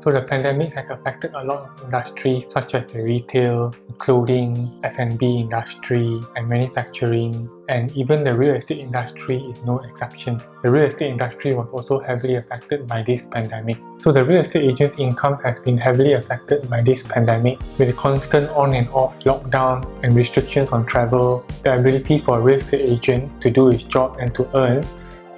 So the pandemic has affected a lot of industries such as the retail, clothing, F&B industry, and manufacturing, and even the real estate industry is no exception. The real estate industry was also heavily affected by this pandemic. So the real estate agent's income has been heavily affected by this pandemic with the constant on and off lockdown and restrictions on travel. The ability for a real estate agent to do his job and to earn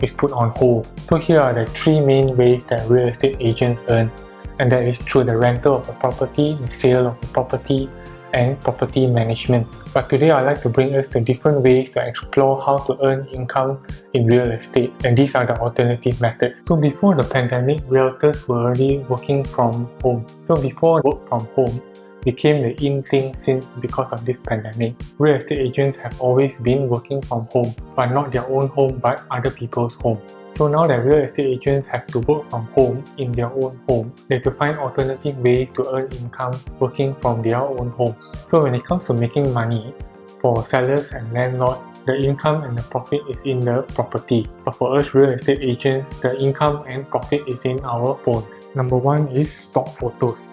is put on hold. So here are the three main ways that real estate agents earn, and that is through the rental of a property, the sale of a property, and property management. But today I'd like to bring us to different ways to explore how to earn income in real estate, and these are the alternative methods. So before the pandemic, realtors were already working from home. So before work from home became the in thing since because of this pandemic, real estate agents have always been working from home, but not their own home but other people's home. So now that real estate agents have to work from home in their own home, they have to find alternative ways to earn income working from their own home. So when it comes to making money, for sellers and landlords, the income and the profit is in the property. But for us real estate agents, the income and profit is in our phones. Number one is stock photos.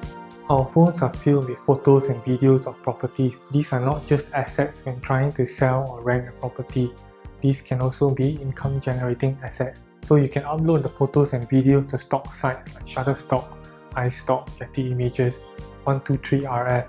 Our phones are filled with photos and videos of properties. These are not just assets when trying to sell or rent a property. These can also be income generating assets. So you can upload the photos and videos to stock sites like Shutterstock, iStock, Getty Images, 123RF.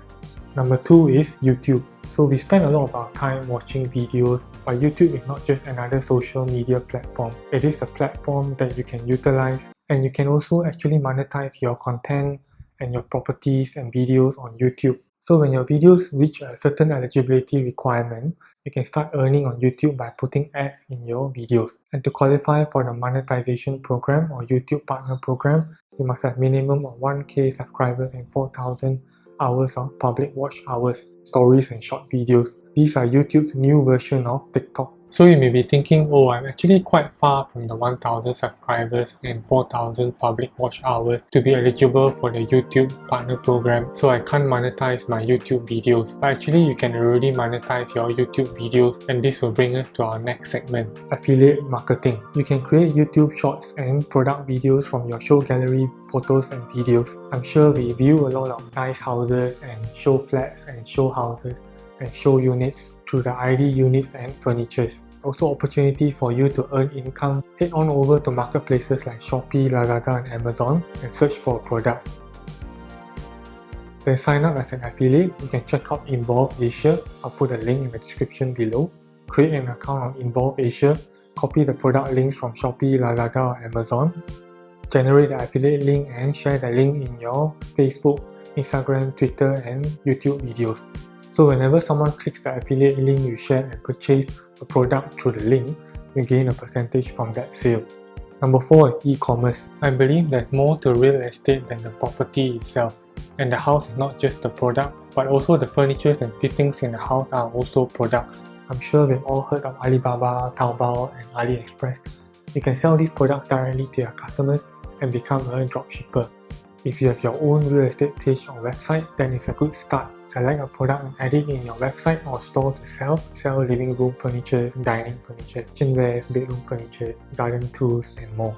Number two is YouTube. So we spend a lot of our time watching videos, but YouTube is not just another social media platform. It is a platform that you can utilize, and you can also actually monetize your content and your properties and videos on YouTube. So when your videos reach a certain eligibility requirement, you can start earning on YouTube by putting ads in your videos. And to qualify for the monetization program or YouTube partner program, you must have minimum of 1k subscribers and 4,000 hours of public watch hours, stories and short videos. These are YouTube's new version of TikTok. So you may be thinking, oh, I'm actually quite far from the 1,000 subscribers and 4,000 public watch hours to be eligible for the YouTube partner program, so I can't monetize my YouTube videos. But actually you can already monetize your YouTube videos, and this will bring us to our next segment, affiliate marketing. You can create YouTube shorts and product videos from your show gallery photos and videos. I'm sure we view a lot of nice houses and show flats and show houses and show units through the ID units and furnitures. Also opportunity for you to earn income. Head on over to marketplaces like Shopee, Lazada and Amazon and search for a product. Then sign up as an affiliate. You can check out Involve Asia. I'll put a link in the description below. Create an account on Involve Asia. Copy the product links from Shopee, Lazada or Amazon. Generate the affiliate link and share the link in your Facebook, Instagram, Twitter and YouTube videos. So whenever someone clicks the affiliate link you share and purchase a product through the link, you gain a percentage from that sale. Number 4 is e-commerce. I believe there's more to real estate than the property itself. And the house is not just the product, but also the furniture and fittings in the house are also products. I'm sure we've all heard of Alibaba, Taobao and AliExpress. You can sell these products directly to your customers and become a dropshipper. If you have your own real estate page or website, then it's a good start. Select a product and add it in your website or store to sell. Sell living room furniture, dining furniture, kitchenware, bedroom furniture, garden tools and more.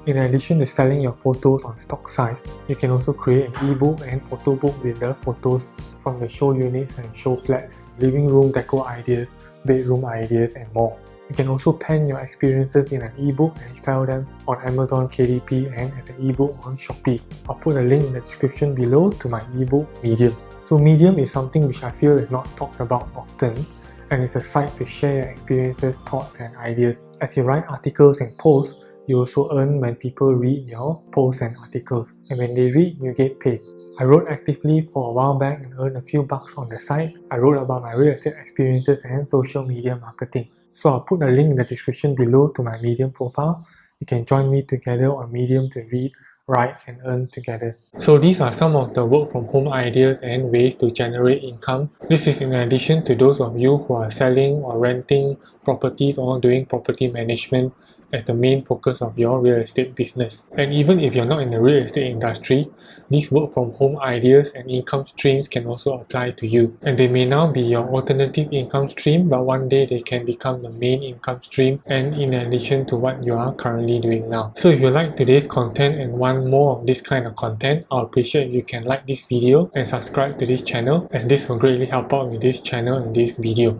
In addition to selling your photos on stock sites, you can also create an ebook and photo book with the photos from the show units and show flats, living room deco ideas, bedroom ideas and more. You can also pen your experiences in an ebook and sell them on Amazon KDP and as an ebook on Shopee. I'll put a link in the description below to my ebook Medium. So Medium is something which I feel is not talked about often, and it's a site to share your experiences, thoughts and ideas. As you write articles and posts, you also earn when people read your posts and articles, and when they read, you get paid. I wrote actively for a while back and earned a few bucks on the site. I wrote about my real estate experiences and social media marketing. So I'll put a link in the description below to my Medium profile. You can join me together on Medium to read, write and earn together. So these are some of the work from home ideas and ways to generate income. This is in addition to those of you who are selling or renting properties or doing property management as the main focus of your real estate business. And even if you're not in the real estate industry, these work from home ideas and income streams can also apply to you. And they may now be your alternative income stream, but one day they can become the main income stream and in addition to what you are currently doing now. So if you like today's content and want more of this kind of content, I'll appreciate if you can like this video and subscribe to this channel, and this will greatly help out with this channel and this video.